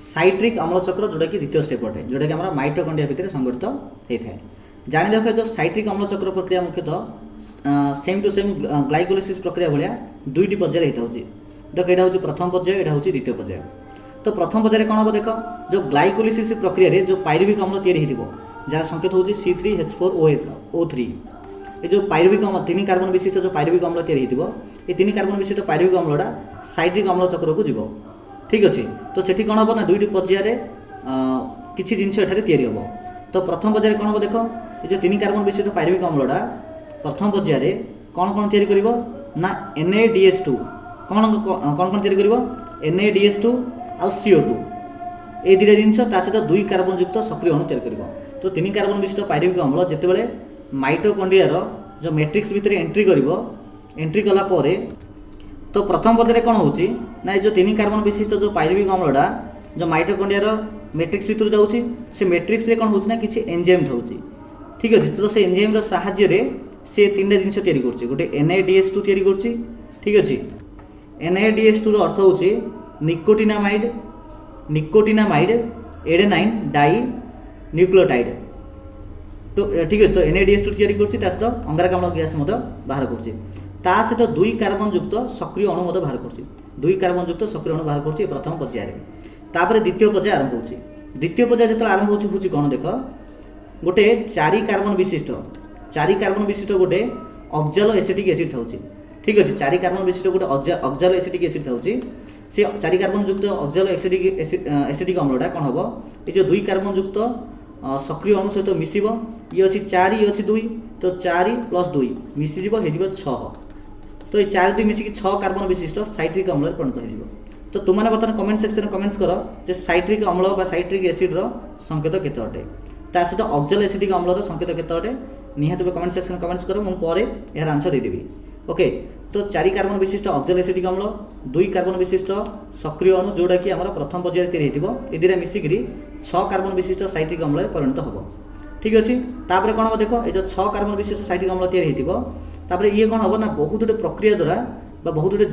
साइट्रिक अम्ल चक्र जोटा कि द्वितीय स्टेप अटे जोटा कि आम माइटोकॉन्ड्रिया भितर संगठित होता है। जाणी रख जो साइट्रिक अम्ल चक्र प्रक्रिया मुख्यतः सेम टू सेम ग्लाइकोलिसिस प्रक्रिया भाया दुईटी पर्याय होता है। देख यहाँ हूँ प्रथम पर्याय, यहाँ हूँ द्वितीय पर्याय। तो प्रथम पर्याय कौन हम देख, जो ग्लाइकोलिसिस प्रक्रिया जो पायरुविक अम्ल तैयारी हो जार संकेत हूँ C3H4OH3। ये जो पायरुविक अम्ल 3 कार्बन विशिष्ट जो पायरुविक अम्ल तैयारी हो, ये 3 कार्बन विशिष्ट पायरुविक अम्लटा साइट्रिक अम्ल चक्र को जीव। ठीक अच्छे, तो सेठी कौन हम ना दुईटी पर्याय किसी जिनस एठारे तैयारी हम। तो प्रथम पर्याय कौन हम देख, ये जो 3 कार्बन विशिष्ट पायरुविक अम्लटा प्रथम पर्याय कौन कौन तैयारी करिवो ना NaDH2 कौन कौन तैयारी करिवो NaDH2 आ CO2 ये दुटा जिनस ता सहित 2 कार्बन युक्त सक्रिय अणु तैयारी करिवो। तो 3 कार्बन विशिष्ट पायरुविक अम्ल जेतेबेले माइटोकॉन्ड्रिया जो मैट्रिक्स भितर एंट्री करिवो, एंट्री कला परे तो प्रथम पर्याय कौन होची ना जो 3 कार्बन विशिष्ट जो पायरुविक अम्लटा जो माइटोकॉन्ड्रिया मैट्रिक्स भितर जाउची, से मैट्रिक्स रे कौन होची ना किछि एंजाइम थाउची। ठीक अच्छे, तो से एंजाइम रो सहाय्य रे से 3टा जिनस तैयारी करछि। गोटे NaDH2 तैयारी करछि। ठीक अच्छे, NaDH2 रो अर्थ होची निकोटिनामाइड एडेनाइन डाई न्यूक्लियोटाइड। तो ठीक अच्छे, तो NaDH2 तैयारी करछि ता सहित अंगारकाम्ल गैस मध्य बाहर करछि, ता सहित 2 कार्बन युक्त सक्रिय अणु मध्य बाहर करछि। 2 कार्बन युक्त सक्रिय अणु बाहर करछि प्रथम पर्याय। तापर द्वितीय पर्याय आरंभ होछि। द्वितीय पर्याय जेतला आरंभ होछि कोन देख, गोटे 4 कार्बन विशिष्ट गोटे ऑक्जालो एसिटिक एसिड थाउछि। ठीक अच्छे, 4 कार्बन विशिष्ट गोटे ऑक्जालो एसिटिक एसिड थाउछि। से 4 कार्बन युक्त ऑक्जालो एसिटिक अम्लटा कौन हम, ये जो 2 कार्बन युक्त सक्रिय अणु सहित मिसिबो। ये अच्छी 4 ये अच्छी 2, तो 4 + 2 मिसिज हो 6। तो ये 4 2 मिसिक 6 कार्बन विशिष्ट साइट्रिक अम्ल परिणत हो। तो तुमने बर्तमान कमेंट सेक्शन कमेंट्स कर जे साइट्रिक अम्ल बा साइट्रिक एसिड संकेत केते अटे, ता सहित ऑक्जालो एसिटिक अम्लर संकेत केते अटे निहात कमेंट सेक्शन कमेंट्स कर, मु परे यार आंसर दे देबी। ओके, तो 4 कार्बन विशिष्ट ऑक्जालो एसिटिक अम्ल, 2 कार्बन विशिष्ट सक्रिय अणु जोड़ा कि आमर प्रथम पर्याय तैयारी होइतिबो, ए दिरा मिसिकरी 6 कार्बन विशिष्ट साइट्रिक अम्ल परिणत होबो। ठीक अच्छे, तापर कौन हम देख, ये जो 6 कार्बन विशिष्ट साइट्रिक अम्ल तैयारी होइतिबो, तापर ये कौन हम ना बहुत गुटे प्रक्रिया द्वारा बा बहुत गुटे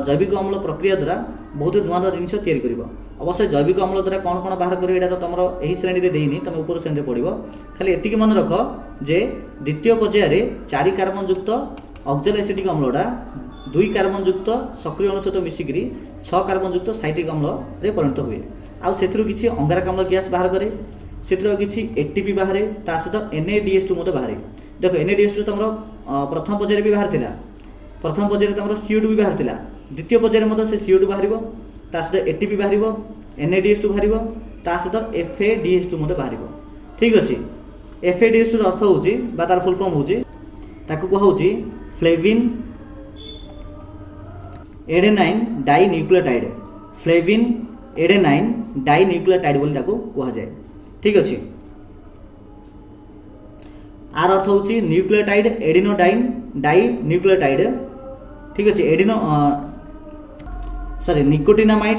जैविक अम्ल प्रक्रिया द्वारा बहुत नुआ नुआ जिनस तैयारी करिवो। अवश्य जैविक अम्ल द्वारा कौन कौन बाहर करिवो एटा तो तुम यही श्रेणी रे देइनी, तुम ऊपर श्रेणी रे पढ़िबो। खाली एतिकी मन रख जे द्वितीय पर्याय 4 कार्बन युक्त ऑक्जालो एसिटिक अम्लटा 2 कार्बन युक्त सक्रिय अणु सहित मिसिकरी 6 कार्बन युक्त साइट्रिक अम्ल रे परिणत हुए। आ सेथिरु किछि अंगारकाम्ल गैस बाहर करे, सेथिरु किछि ATP बाहर, ता सहित NaDH2 मते बाहर। देखो NaDH2 तुमरो प्रथम पर्याय भी बाहर थिला, प्रथम पर्याय तुमरो CO2 भी बाहर थिला, द्वितीय पर्याय मते से CO2 बाहरिबो, ता सहित ATP बाहरिबो, NaDH2 बाहरिबो, ता सहित FADH2 मते बाहरिबो। ठीक अछि, FADH2 रो अर्थ होउची बा तार फुल फॉर्म होउची, ताकू को होउची flavin adenine dinucleotide. Flavin adenine dinucleotide बोली ताकू कहा जाए। ठीक अच्छे, आर अर्थ होउची न्यूक्लियोटाइड एडिनोडाइन डाई न्यूक्लियोटाइड। ठीक अच्छे, निकोटिनामाइड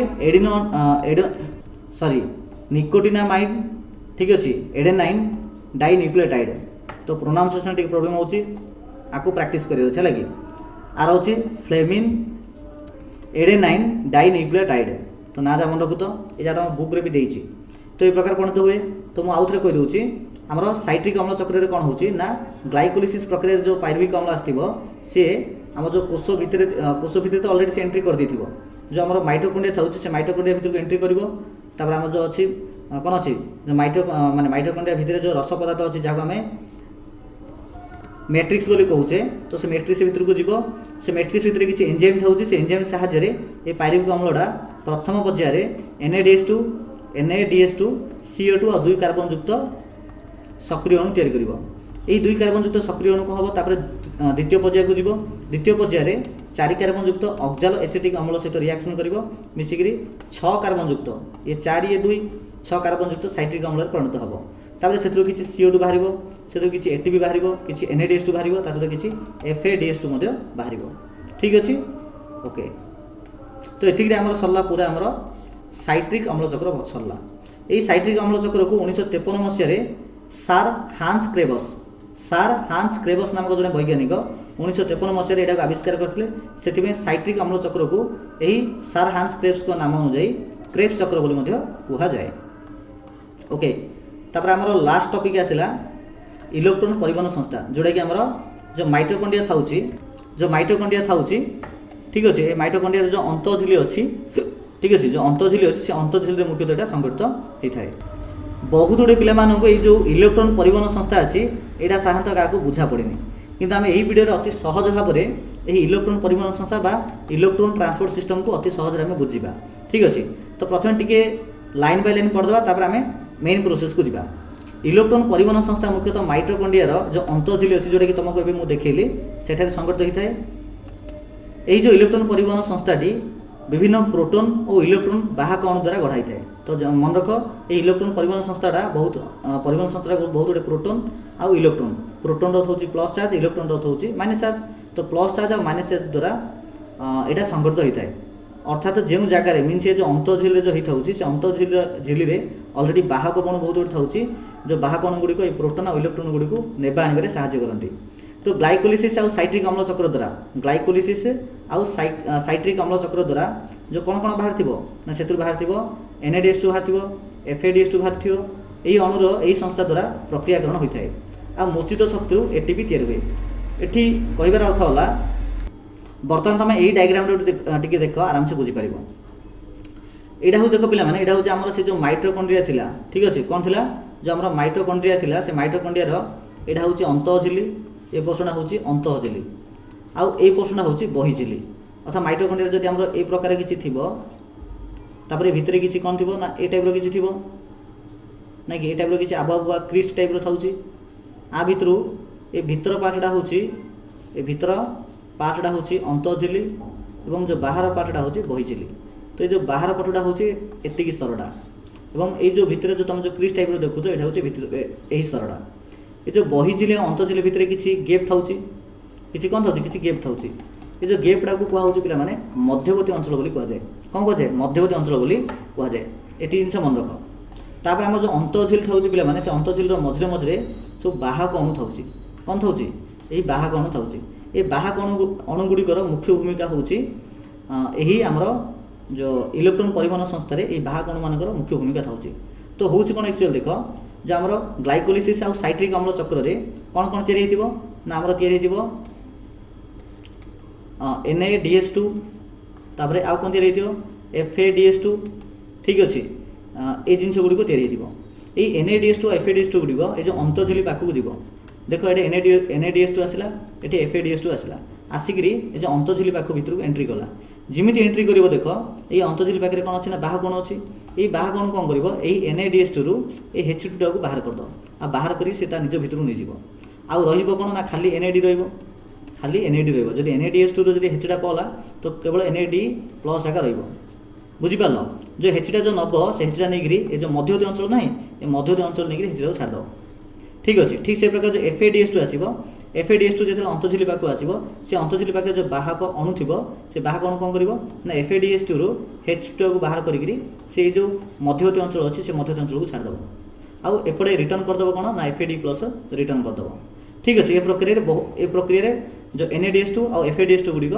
निकोटिनामाइड। ठीक अच्छे, एडेनाइन डाई न्यूक्लियोटाइड। तो प्रोनाउंसिएशन टिक प्रॉब्लम होउची, आकु प्रैक्टिस करियो छै लगी। आर होउची फ्लेविन एडेनाइन डाई न्यूक्लियोटाइड। तो ना जा मन रखु, तो ये तुम बुक रे भी देइछि। तो ये प्रकार परिणत हुए। तो मुझे आउ थे कही दूसरी आमर साइट्रिक अम्ल चक्र कौन हो ग्लाइकोलिसिस प्रक्रिया जो पायरुविक अम्ल आसो सी आम जो कोष भितर तो अलरेडी से एंट्री कर दी जो आम माइटोकॉन्ड्रिया था से माइटोकॉन्ड्रिया भितर एंट्री कर आम जो अच्छी कौन अच्छी जो माने माइटोकॉन्ड्रिया भितर जो रस पदार्थ अच्छी जहाँ आम मैट्रिक्स बोली कहूचे तो से मैट्रिक्स भितर को जीव से मैट्रिक्स भितर किसी एंजाइम था से एंजाइम साहाय्य ये पायरुविक अम्लटा प्रथम पर्यायर NaDH2 CO2 और 2 कार्बन युक्त सक्रिय अणु तैयारी करिवो। এই 2 कार्बन युक्त सक्रिय अणु कौन हम तापर द्वितीय पर्याय को जीव द्वितीय पर्याय 4 कार्बन युक्त ऑक्सालो एसिटिक अम्ल सहित रिएक्शन करिवो मिसिकरी 6 कार्बन युक्त ये 4 ये 2 6 कार्बन युक्त साइट्रिक अम्ल परिणत हम तापर से किसी CO2 बाहर से किसी ATP बाहर किसी NADH2 बाहर ता सहित किसी FADH2 बाहर ठीक अच्छे ओके। तो ये आम सरला पूरा आमर साइट्रिक अम्ल चक्र सरला। यही साइट्रिक अम्ल चक्र को 1953 मसीह सार हांस क्रेबस नामक जड़े वैज्ञानिक 1953 मसीह यहाँ आविष्कार करते से साइट्रिक अम्ल चक्र को यही सार हांस क्रेब्स को नाम अनुजाई क्रेब्स चक्र बोली कह जाए ओके। तापर आमर लास्ट टॉपिक आसला इलेक्ट्रॉन परिवहन संस्था जोटा कि आमर जो माइटोकॉन्ड्रिया था ठीक अच्छे। ये माइटोकॉन्ड्रिया जो अंतःझिली अच्छी ठीक अच्छे जो अंतःझिली अच्छी से अंतःझिली मुख्यतः यहाँ संगठित होता है। बहुत गुड़े पिलामानंको ये जो इलेक्ट्रॉन परिवहन संस्था अच्छी यहाँ साधारणतः क्या बुझा पड़े किंतु आम यही वीडियो अति सहज भाव में यही इलेक्ट्रॉन परिवहन संस्था बा इलेक्ट्रॉन ट्रांसपोर्ट सिस्टम को अति सहज आम बुझा ठीक अच्छे। तो प्रथम टिके लाइन बाय लाइन पढ़दे तापर आम मेन प्रोसेस को जीवा। इलेक्ट्रॉन परिवहन संस्था मुख्यतः माइटोकॉन्ड्रिया जो अंतःझिली अच्छी जोटा कि तुमको ये मुझे देखली सेठारे संगठित होता है। यही जो इलेक्ट्रॉन परिवहन संस्थाटी विभिन्न प्रोटॉन और इलेक्ट्रॉन बाहक अणु द्वारा गढ़ाई थाए। तो मन रख ये इलेक्ट्रॉन परिवहन संस्थाटा बहुत परिवहन संस्था बहुत गुड़े प्रोटॉन आउ इलेक्ट्रॉन प्रोटॉन रथ हो प्लस चार्ज इलेक्ट्रॉन रथ हो माइनस चार्ज। तो प्लस चार्ज और माइनस चार्ज द्वारा यहाँ संगठित होता है अर्थात जो जगार मीन से जो अंतःझिली जो होता है अंतःझिली में अलरेडी बाहक अणु बहुत गुड़ था जो बाहक अणु गुड़िक प्रोटॉन और इलेक्ट्रॉन गुड़ी को नेबा आने साहाय्य करती। तो ग्लाइकोलिसिस आउ साइट्रिक अम्ल चक्र द्वारा ग्लाइकोलिसिस आउ साइट्रिक अम्ल चक्र द्वारा जो कौन कौन बाहर थो ना से बाहर थो NADH2 बाहर थो FADH2 बाहर थो यही अणुर यही संस्था द्वारा प्रक्रियाकरण होता है। आ मोचित शक्ति ATP तैयारी हुए। ये कहबार अर्थ है बर्तमान तुम यही डायग्राम टी देख आराम से बुझीपार यहाँ हूँ देख पे यहाँ हूँ आम से जो माइटोकॉन्ड्रिया थिला ठीक अच्छे कौन थिला जो आम माइटोकॉन्ड्रिया थिला से माइटोकॉन्ड्रिया यहाँ हूँ अंतःझिली ये पोर्शन हूँ अंतःझिली आउ ए पोर्शन हूँ बहिझिली अर्थात माइटोकॉन्ड्रिया जब आम ए प्रकार किसी थी तापर भितर किसी कौन थी ना ए टाइप किसी थी ना कि ए टाइप किसी आबुआ आबुआ क्रिस्ट टाइप थाउची आ भितर ए भितर पार्टा हूँ ए भितर पार्टा हूँ अंतःझिली और जो बाहर पार्टा हूँ बहिझिली। तो ये जो बाहर पटटा हूँ एतिक स्तरटा और ये जो भितर जो तुम जो क्रिस्ट टाइप देखुच यहाँ हूँ यही स्तरटा। ये जो बहिझिली अंतःझिली भितर किसी गैप था किसी कौन था किसी गैप था ये जो गैपटा को कहुच्छे पे मध्यवर्ती अंचल बोली कहुए कौन कहुए मध्यवर्ती अंचल बोली कहुए ये जिन मन रख। तापर आम जो अंतःझिली था पे से अंतःझिली मझे मझे सब बाहक अणु था कौन था यही बाहक अणु था ये बाहक अणुगुड़िकर मुख्य भूमिका हूँ यही आमर जो इलेक्ट्रॉन परिवहन संस्था ये बाहक अणु मानकर मुख्य भूमिका था। तो हूँ कौन एक्चुअल देख जो आमर ग्लाइकोलिसिस आउ साइट्रिक अम्ल चक्र कौन कौन तैयारी हो ना आमर तैयारी हो NADH2 तापर आउ कौन तैयारी हो FADH2 ठीक अच्छे ये जिनस गुड़ी तैयारी हो NADH2 और FADH2 गुड़ी ये जो अंतःझिली पाखक जीव देख ये NADH2 आसला ये FADH2 आसला आसिकी ये जो अंतःझिली पाख भितर एंट्री कला जमी एंट्री कर देख ये अंतःझिली पाखे कौन अच्छे ना बाहक अणु अच्छी ये बाहक अणु कौन कर NADH2 रु ये H2 टाक बाहर करद आ बाहर कर निज भितर नहीं जीव आउ कौन ना खाली NAD खाली NAD जब NADH2 जब Hटा पला तो केवल NAD प्लस आका बुझीपार जो Hटा जो नब से Hटा नहीं ये जो मध्यवर्ती अंचल ना ये मध्यवर्ती अंचल नहीं Hटा छाड़ ठीक अच्छे। ठीक से प्रकार जो FADH2 आसो FADH2 जो अंतःझिली पाखक आसो से अंतःझिली पाखे जो बाहक अणु थी से बाहक अणु कौन कर FADH2 रु H2 को बाहर करी से जो मध्यवर्ती अंचल अच्छी से मध्यवर्ती अंचल को छाड़देव आउ एपटे रिटर्न करदेव कौन ना FAD प्लस रिटर्न करदेव ठीक अच्छे। ये प्रक्रिया जो NADH2 और FADH2 गुड़िक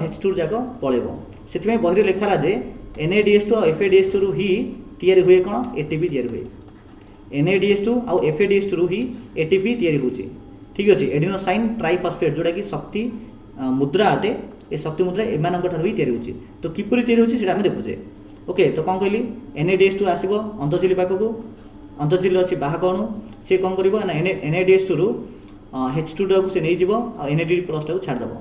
H2 जाक पलैब से बही लिखाला जे NADH2 और FADH2 रु ही तैयारी हुए कौन ATP तैयारी हुए NADH2 और FADH2 रु ही ATP तैयारी होची ठीक अच्छे। एडिनोसाइन ट्राइफॉस्फेट जोटा कि शक्ति मुद्रा अटे ये शक्ति मुद्रा एमानक ठार ही तैयारी होची। तो किपरि तैयारी होची सेटा हम देखुचे ओके। तो कौन कहली NADH2 आसो अंतःझिली पाखक अंतःझिली अच्छी बाहक अणु सी कौन कर NADH2 रु H2 टाक से नहीं जीव और NAD प्लस टाक छाड़देव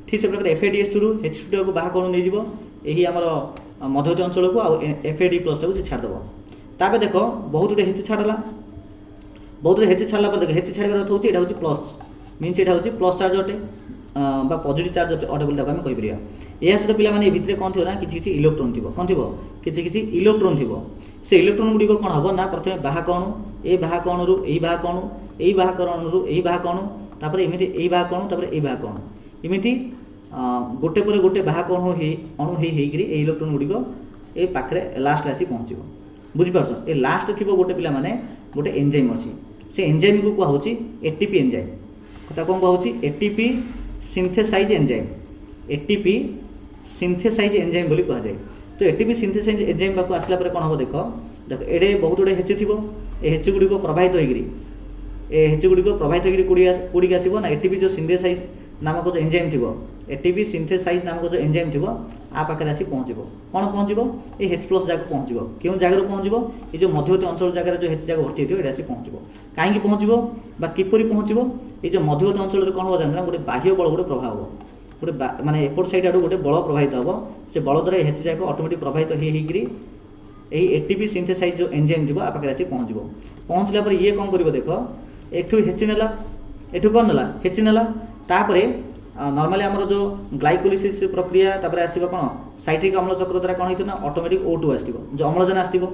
ठीक से प्रकार FADH2 रु H2 टाक बाहक अणु नहीं जीव यही आमर मध्यवर्ती अंचल को FAD प्लस टाक से छाड़देव। तापर देख बहुत गुटे H छाड़ला बहुत हेच छाड़ा पर देख हेच छाड़ार अर्थ होता हूँ प्लस मीनस यहाँ हूँ प्लस चार्ज अटे बा पॉजिटिव चार्ज अटे बोली आम कहीपर यह सहित पे भितर कौन थी ना किसी इलेक्ट्रोन थी कौन थी किसी इलेक्ट्रोन थी से इलेक्ट्रोन गुड़िक कौन हम ना प्रथम बाहक अणु ए बाहक अणु यही बाहक अणु यही बाहक अणु यही बाहक अणु तापर एमती यही बाहक अणु तापर यही बाहक अणु एमती गोटे पर गोटे बाहक अणु होकर इलेक्ट्रोन गुड़िक ये पाखे लास्ट आसी पहुँच बुझीपार ये लास्ट थी गोटे पिला माने गोटे एंजाइम अच्छी से एंजाइम को कहुच्छी एटीपी एंजाइम कथा कौन कहूँ ATP synthesize enzyme ATP synthesize enzyme बोली कहुए तो एटीपी सिंथेसाइज एंजाइम पाक आसला कौन हम देख देख एडे बहुत गुड़े हेच थी हेच गुड़िक प्रभावित होकर हेच गुड़िक प्रभावित होकर कौड़ी आसो ना एटीपी जो सिंथेसाइज नामक जो एंजाइम थी एटीपी सिंथेसाइज नामक जो एंजाइम थी आ पाखे आसी पहुँच कौन पहुँच ये हेच प्लस जगह पहुँच क्यों जगार पहुँच ये जो मध्यवर्ती अंचल जगार जो हेच जगह भर्ती होती है आसी पहुँच कहीं पहुँच किपर पहुँच ये जो मध्यवर्ती अंचल कौन हम जानते गोटे बाह्य बल गोटे प्रभाव गोटे माने एपट साइड आड़ गोटे बल प्रभावित हम से बल द्वारा हेच जगह ऑटोमेटिक प्रभावित होकर यही एटीपी सिंथेसाइज जो एंजाइम थी आ पाखे आसी पहुँचला पर ये कौन कर देख एठू हेची नेला एठू कौन नेला हेची नेला तापरे नॉर्मली आमर जो ग्लाइकोलिसिस प्रक्रिया तापर आसो कौन साइट्रिक अम्ल चक्र द्वारा कौन होना ऑटोमेटिक O2 आसो जो अम्लजान आसो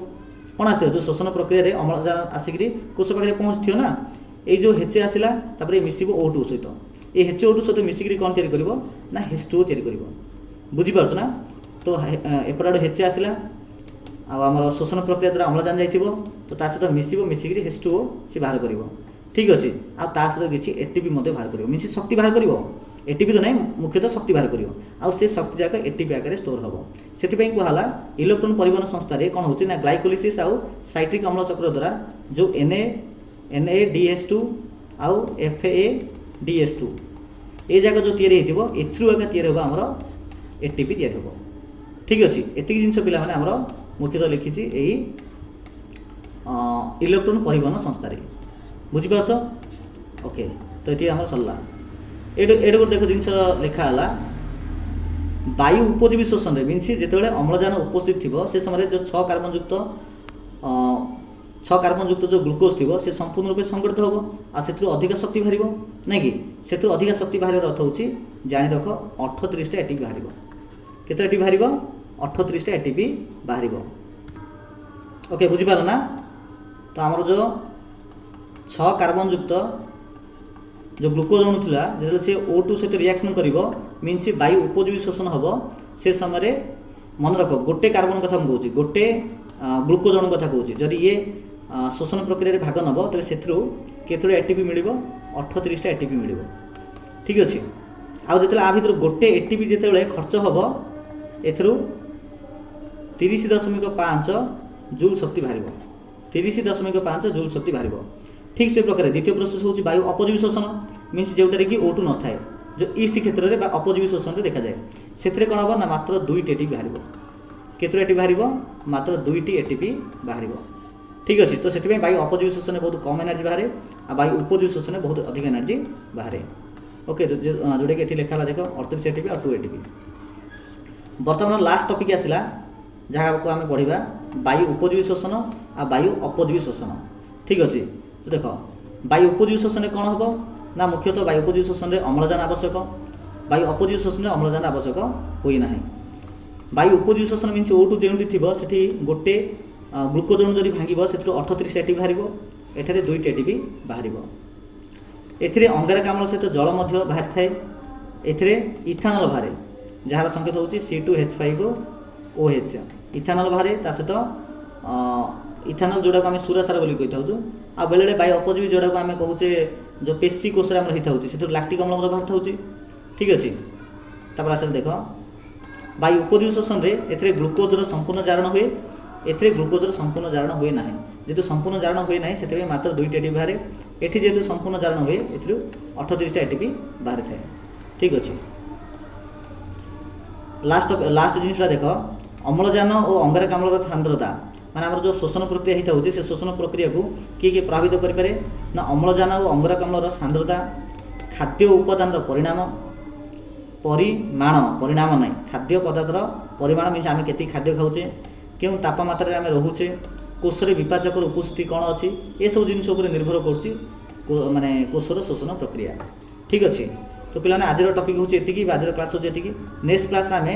कौन आस जो शोषण प्रक्रिया अम्लजान आसिक कोष पाखे पहुँच ना ये जो हेचे आसला मिसिब O2 सहित ये HO2 सहित मिसिक कौन तैयारी कर ना H2O तैयारी कर बुझीपार ना तो एपट आड़ हेचे आसला आमर शोषण प्रक्रिया द्वारा अम्लजान जाइए तो ता सहित मिसिब मिसिक H2O से बाहर कर ठीक अच्छे आ सहित किसी एटीपी बाहर कर मीन शक्ति बाहर कर एटीपी तो नहीं मुख्यतः शक्ति बाहर कर से शक्ति जाक एटीपी आकार स्टोर हम से कहला इलेक्ट्रोन परिवहन संस्था कौन हो ग्लाइकोलिसिस आउ साइट्रिक अम्ल चक्र द्वारा जो NADH2 आउ FADH2 ये जगह जो तैयारी एथरू आगे तैयारी हम आमर एटीपी तैयारी हम ठीक अच्छे एतिक जिन पिला माने आमर मुख्यतः लिखी यही इलेक्ट्रोन परिवहन संस्था बुझीपार ओके तो ये आम सरला ये गोटे देख जिन लिखाला वायु उपजीवी शोषण मीनस जो अम्लजान उपस्थित थी से समय जो 6 कार्बन युक्त जो ग्लुकोज थी से संपूर्ण रूप संगठित हम आर अधिक शक्ति बाहर ना कि से अधिक शक्ति बाहर अर्थ हूँ जाणी रख 38टा एटीपी बाहर केते एटीपी बाहर 38टा एटीपी बाहर ओके बुझीपार ना तो आमर जो 6 कार्बन युक्त जो ग्लुकोज अणु था जो से O2 सहित रिएक्शन कर मीनस वायु उपजीवी शोषण हम से समय मन रख गोटे कार्बन कथा मुझे गोटे ग्लुकोज अणु कथा कहूँ जदि ये शोषण प्रक्रिया भाग नब तेज से केतोड़ एटीपी मिल 38टा एटीपी मिल ठीक अच्छे आउ जो आ भर गोटे एटीपी जो खर्च हम एथरू 30.5 जूल शक्ति बाहर 30.5 जूल शक्ति बाहर ठीक से प्रकार द्वितीय प्रोसेस हूँ वायु अपजीवी शोषण मीनस जोटा कि O2 न थाए जो ईस्ट क्षेत्र में अपजीवी शोषण में देखा जाए से कौन हम ना मात्र 2टी एटीपी बाहर केतोटी एटीपी बाहर मात्र 2टी एटीपी बाहर ठीक अच्छे तो से वायु अपजीवी शोषण में बहुत कम एनर्जी बाहर आ वायु उपजीवी शोषण में बहुत अधिक एनर्जी बाहर ओके जोटा कि लिखा देख 38 एटीपी और 2 एटीपी बर्तमान लास्ट टॉपिक आसला जहाँ को आम पढ़ा वायु उपजीवी शोषण आ वायु अपजीवी शोषण ठीक अच्छे तो देख वायु उपजीवी शोषण कौन हम ना मुख्यतः वायु उपजीवी शोषण में अम्लजान आवश्यक वायु अपजीवी शोषण में अम्लजान आवश्यक होना वायु उपजीवी शोषण मीनस O2 जो थी से गोटे ग्लुकोज अणु जब भांग से 38 एटीपी बाहर एठारे 2टी एटीपी बाहर ए अंगारकाम्ल सहित जल बाहर थाए ए इथानल बाहर जार संकेत हूँ C2H5OH इथानल बाहर ता सहित इथानल जोड़ा को आम सुरासार बोली कही था आ बेले वायु अपजीवी जोड़ा को आम कहूचे जो पेशी कोष होता है से लैक्टिक अम्ल बाहर था ठीक अच्छे तापर आस देख वायु उपजीवी शोषण में ए ग्लुकोजर संपूर्ण जारण हुए ए ग्लुकोजर संपूर्ण जारण हुए ना जेहतु संपूर्ण जारण हुए ना से मात्र 2टी एटीपी बाहर एटी जेहतु संपूर्ण जारण हुए ए 38टा एटीपी बाहर थाए ठीक अच्छे लास्ट जिनसा देख अम्लजान और अंगारकाम्ल सांद्रता माने आमर जो शोषण प्रक्रिया होता है से शोषण प्रक्रिया को किए प्रभावित करें ना अम्लजान और अंगारकाम्ल सांद्रता खाद्य उपादान परिणाम परिणाम ना खाद्य पदार्थर परिमाण मीन आम के खाद्य खाऊे क्यों तापमात्रा आम रोचे कोशरे विपाचकर उपस्थिति कौन अच्छी ये सब जिन निर्भर कर माने कोशर शोषण प्रक्रिया। ठीक अच्छे तो पे आज टपिक हूँ ये आज क्लास हूँ ये नेक्स्ट क्लास आम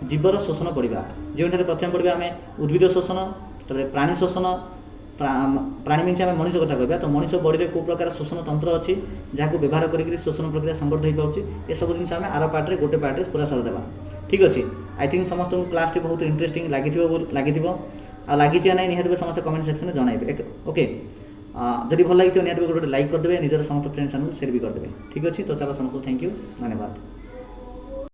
जीवर शोषण पढ़ा जो प्रथम पढ़ा आम उद्भिद शोषण प्राणी शोषण प्राणी मीन्स आम मनीष कथा कहवा तो मनीष बॉडी में कौ प्रकार शोषण तंत्र अच्छी जहाँ व्यवहार करके शोषण प्रक्रिया संगठित हो पार्टी ये सब जिन आम आर पार्टे गोटे पार्टे पूरा सार देवा। ठीक अच्छे आई थिंक समस्त क्लास टी बहुत इंटरेस्टिंग लगी लगी ना निहत समस्त कमेंट सेक्शन में जनइबे। ओके जदि भल लगी निहत गोटे लाइक करदे निजर समस्त फ्रेंड्स शेयर भी करदे। ठीक अच्छे तो चलो समस्त थैंक यू धन्यवाद।